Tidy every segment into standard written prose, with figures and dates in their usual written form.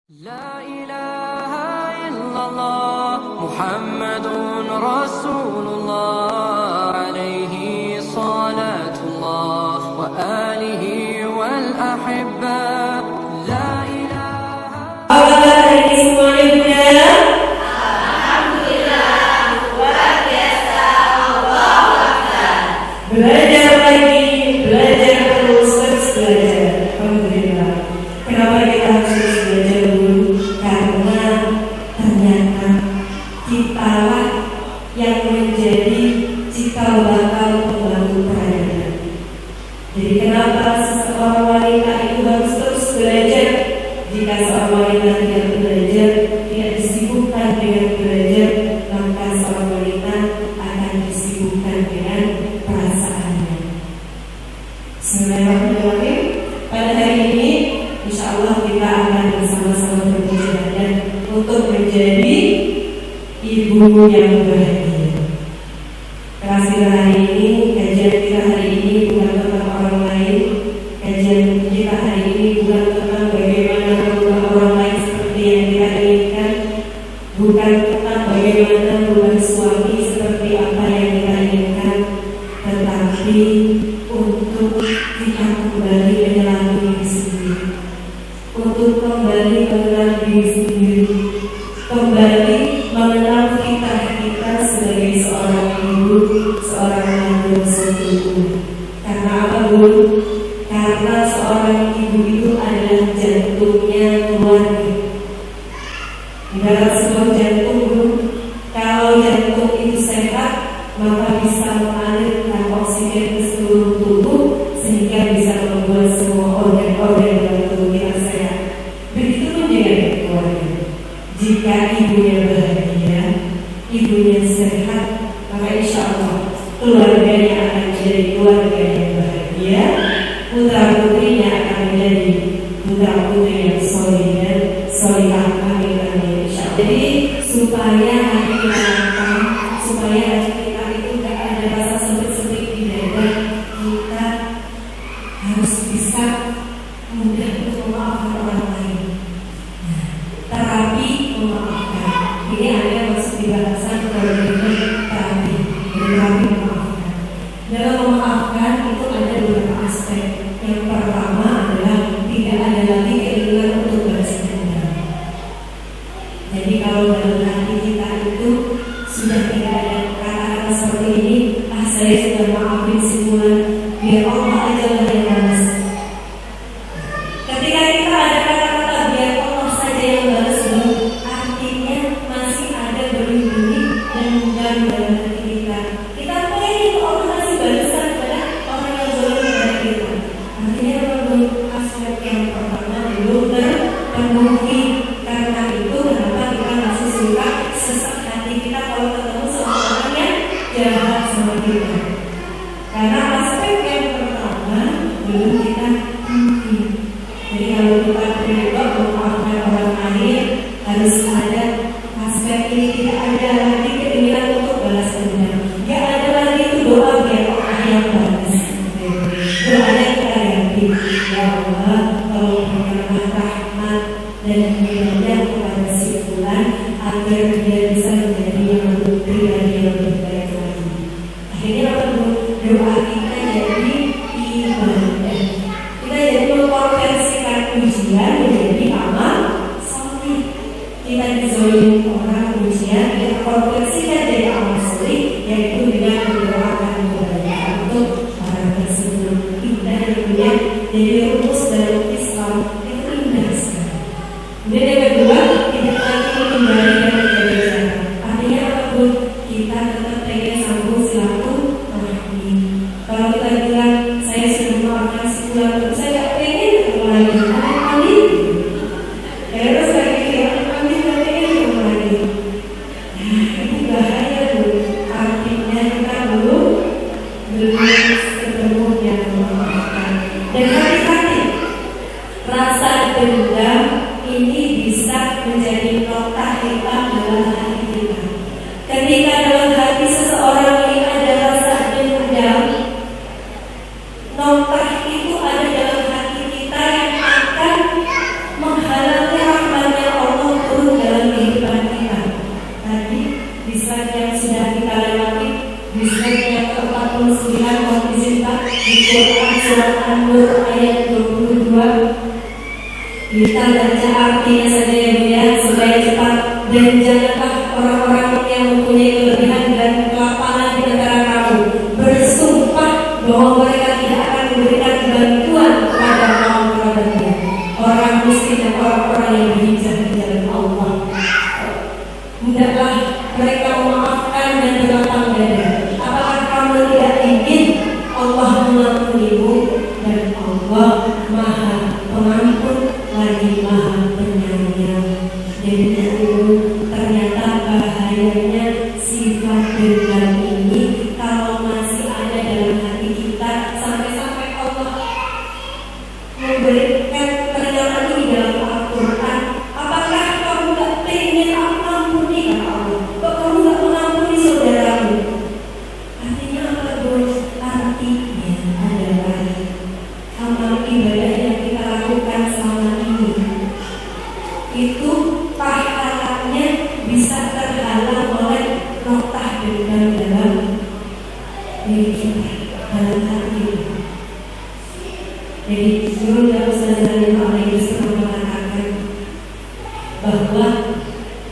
لا إله إلا الله محمد رسول الله عليه صلاة الله وآله والأحبة لا إله. Apa kabar ini semuanya? Alhamdulillah, luar biasa, Allahu Akbar. Belajar lagi, belajar terus belajar. Alhamdulillah. Kenapa kita harus terus belajar dulu? Karena ternyata kitalah yang menjadi cikal bakal pembantu peradaban. Jadi kenapa seorang wanita itu harus terus belajar? Jika seorang wanita tidak belajar, tidak disibukkan dengan belajar, maka seorang wanita akan disibukkan dengan perasaannya. Bismillahirrahmanirrahim. Pada hari ini, insya Allah kita akan bersama-sama berjalan untuk menjadi ibu yang bahagia. Kasih hari ini, kajian kita hari ini bukan tentang orang lain. Kajian kita hari ini bukan tentang bagaimana merubah orang lain seperti yang kita inginkan, bukan tentang bagaimana merubah suami seperti apa yang kita inginkan, tetapi untuk kita kembali mengenal diri sendiri, untuk kembali mengenal diri sendiri, kembali mengenal kita sebagai seorang ibu, seorang anak seutuhnya. Karena apa, Bu? Karena seorang ibu itu adalah jantungnya keluarga. Ibarat sebuah jantung, Bu. Kalau jantung itu sehat, maka bisa mengalirkan oksigen ke seluruh tubuh sehingga bisa membuat semua organ-organ dalam tubuh kita sehat. Begitu pun dengan keluarga. Jika ibunya bahagia, ibunya sehat, maka insya Allah keluarganya akan menjadi keluarga yang bahagia, putra putrinya akan menjadi putra putri yang soleh dan solehah. Amin amin insya Allah. Jadi supaya hati kita lapang, supaya hati kita itu tidak ada rasa sempit-sempit di dada, kita harus bisa mudah untuk memaafkan orang lain. Terapi memaafkan. Ini ada masuk di bahasan terapi, terapi memaafkan. Dalam memaafkan itu ada beberapa aspek. Yang pertama adalah tidak ada lagi keinginan untuk balas dendam. Jadi kalau dalam hati kita itu sudah tidak ada kata-kata seperti ini, saya sudah maafin si Fulan, biar Allah aja lah yang balas. Ketika kita ada kata-kata biar Allah saja yang balas, artinya masih ada benih-benih dendam dalam hati kita. Kita pengen Allah kasih balasan kepada orang yang zalim kepada kita. Artinya menurut aspek yang pertama belum terpenuhi. Karena itu kenapa kita masih suka sesak hati kita kalau ketemu sama orang yang jahat sama kita. Karena aspek yang pertama belum kita penuhi. Jadi kalau kita berdoa memaafkan orang lain, harus ada aspek ini. Tidak ada lagi keinginan untuk balas dendam. Gak ada lagi itu doa biar Allah yang balas. Doa yang kita ganti, ya Allah, tolong berikanlah rahmat dan hidayah kepada si Fulan agar dia bisa menjadi yang lebih pribadi yang lebih baik lagi. Akhirnya apa, Bu? Doa kita jadi ibadah. Kita jadi mengkonversikan ujian menjadi amal soleh. Kita dizolimi orang ujian, kita konversikan jadi amal soleh, yaitu dengan mendoakan kebaikan untuk orang tersebut. Indah dunia jadi rumus dalam Islam itu indah sekali. Kemudian yang kedua, tidak lagi menghindari dan menjaga jarak. Artinya apa, Bu? Kita tetap pengen sambung silaturahmi. Kalau kita bilang saya sudah memaafkan si Fulan, saya nggak pengen ketemu lagi, amin. Terus lagi nggak pengen ketemu lagi. Nah, itu Kita baca artinya saja ya Bu ya, supaya cepat. Dan janganlah orang-orang yang mempunyai kelebihan dan kelapangan di antara kamu bersumpah bahwa mereka tidak akan memberikan bantuan kepada kaum kerabatnya, orang miskin dan orang-orang yang berhijrah di jalan Allah. Hendaklah mereka memaafkan dan berlapang dada. Apakah kamu tidak ingin Allah mengampunimu? Dan Allah Maha Pengampun lagi Maha Penyayang. Jadi ternyata bahayanya sifat dendam ini kalau masih ada dalam hati kita, sampai-sampai Allah memberikan pernyataan ini dalam Al-Quran. Apakah kamu gak pengen aku ampuni kata Allah? Kok kamu gak mengampuni saudaramu? Artinya apa bos? Artinya adalah amal ibadah yang kita lakukan selama ini itu pahalanya bisa terhalang oleh notah dendam dalam diri kita, dalam hati kita. Jadi Guru dan Ustaz Zalim Al-Aidus pernah mengatakan bahwa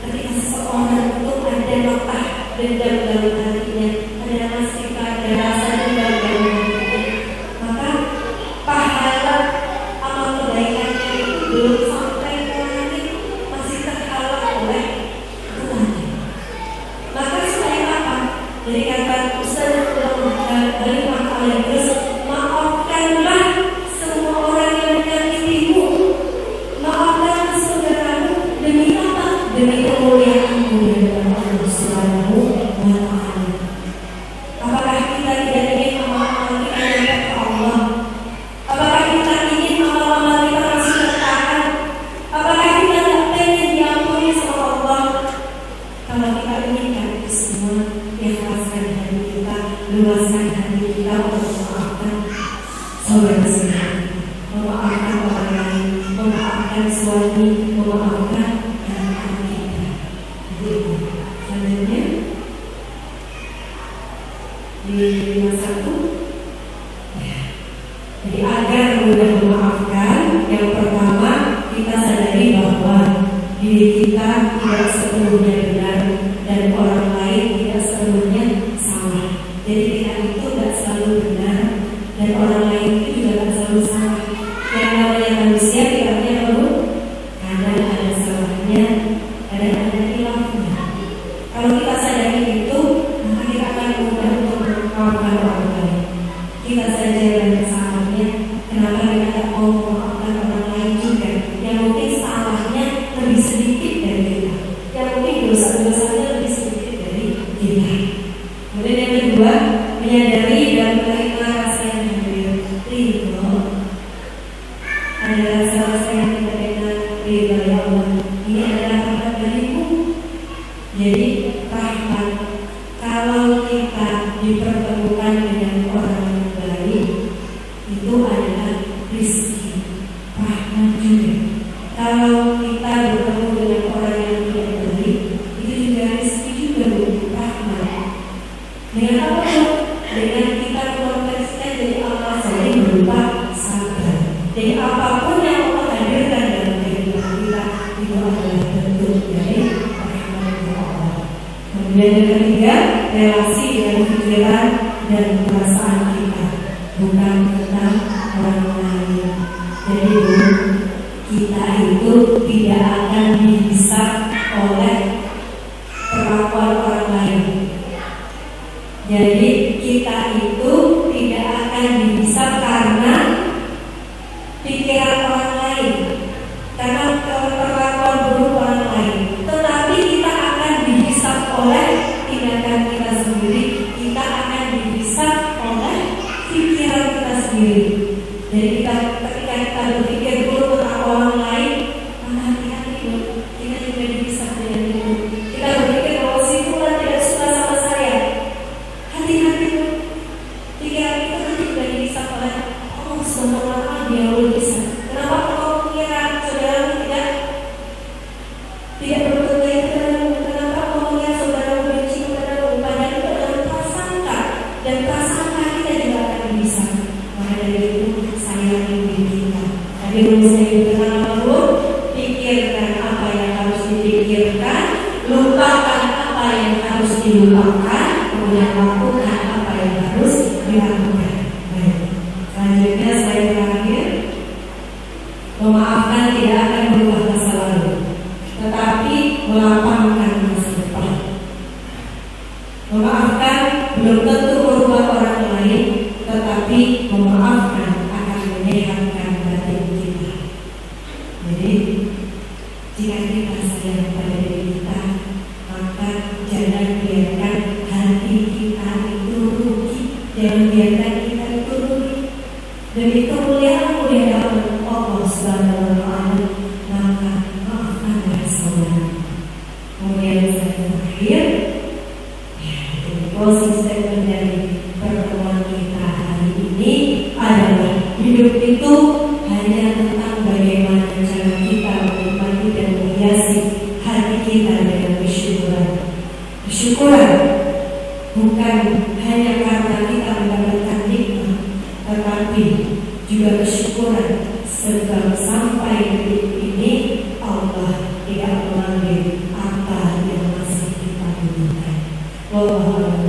ketika seseorang itu ada notah dendam dalam hatinya, ada nasib, ada rasa dendam dalam hatinya, maka pahala amal kebaikannya itu belum sampai ke langit, masih terhalang oleh Tuhan. Maka supaya apa? Jadi kata Ustaz Zalim Al-Aidus, maafkanlah semua orang yang menyakitimu, maafkanlah saudaramu. Demi apa? Demi kemuliaan-Mu di hadapan Allah Subhanahu wa Ta'ala. Apakah kita tidak ingin amal-amal kita sampai ke Allah? Apakah kita ingin amal-amal kita masih tertahan? Apakah kita tidak pengen diampuni sama Allah? Kalau kita inginkan itu semua, ikhlaskan hati kita, luaskan hati kita untuk memaafkan saudara-saudara, memaafkan orang lain, memaafkan suami, memaafkan anak-anak kita. Jadi, selanjutnya di 51. Jadi agar mudah memaafkan, yang pertama kita sadari bahwa diri kita tidak sepenuhnya benar dan orang lain tidak sepenuhnya salah. Jadi kita itu tidak selalu benar dan orang lain itu juga tidak selalu salah. Yang namanya manusia kita perlu kadang ada salahnya, kadang ada hilafnya. Kalau kita sadari itu, maka kita akan mudah untuk memaafkan orang lain. Kita saja yang salahnya, kenapa kita tidak mau memaafkan orang lain juga? Yang mungkin salahnya lebih sedikit dari kita, yang mungkin dosa-dosanya lebih sedikit dari kita. Kemudian yang kedua, menyadari dan menerima rasa yang hadir. Ridho adalah rasa yang tidak enak ridho ya Allah. Ini adalah rahmat darimu. Jadi rahmat, kalau kita dipertemukan dengan orang yang baik, itu adalah rezeki, rahmat juga. Kalau kita bertemu dengan orang yang tidak baik, itu juga rezeki juga, rahmat. Dengan apa? Dengan kita konversikan dari amal soleh berupa sabar. Jadi apapun yang Allah hadirkan dalam kehidupan kita, itu adalah bentuk dari rahmat Allah. Kemudian yang ketiga, relasi dengan pikiran dan perasaan kita, bukan tentang orang lain. Jadi kita itu tidak akan dihisab oleh perlakuan orang lain. Jadi kita itu tidak akan dihisab karena pikiran orang lain, karena perlakuan buruk orang lain. Tetapi kita akan dihisab oleh tindakan kita sendiri. Kita akan dihisab oleh pikiran kita sendiri. Jadi ketika kita berpikir buruk tentang orang lain, maka hati-hati kita juga dihisab dengan diri pikirkan apa yang harus dipikirkan, lupakan apa yang harus dilupakan, kemudian lakukan apa yang harus dilakukan. Baik. Selanjutnya slide terakhir. Memaafkan tidak akan berubah masa lalu, tetapi melapangkan masa depan. Memaafkan belum tentu merubah orang lain, tetapi memaafkan akan menyehatkan batin kita. Jadi, jika kita sayang pada diri kita, maka jangan biarkan hati kita itu rugi. Jangan biarkan kita itu rugi. Dan itu mulia dalam Allah Subhanahu wa Ta'ala. Maka maafkanlah saudara. Kemudian saya terakhir, closing statement dari pertemuan kita hari ini adalah hidup itu hanya tentang bagaimana cara kita menikmati dan menghiasi hati kita dengan kesyukuran. Kesyukuran bukan hanya karena kita mendapatkan nikmat, tetapi juga kesyukuran sebab sampai detik ini Allah tidak mengambil apa yang masih kita butuhkan. Wallahualam.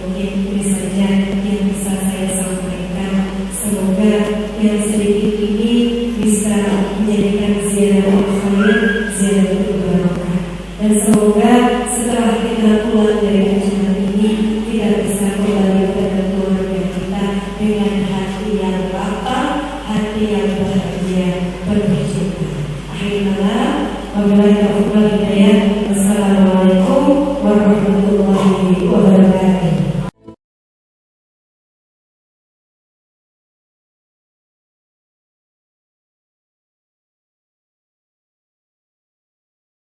Mungkin ini saja yang bisa saya sampaikan. Semoga yang sedikit ini bisa menjadikan ziarah khair, ziarah barokah. Dan semoga setelah kita pulang dari acara ini, kita bisa kembali kepada keluarga kita dengan hati yang lapang, hati yang bahagia, penuh cinta. Akhirnya, wabillahi taufiq wal hidayah. Wassalamualaikum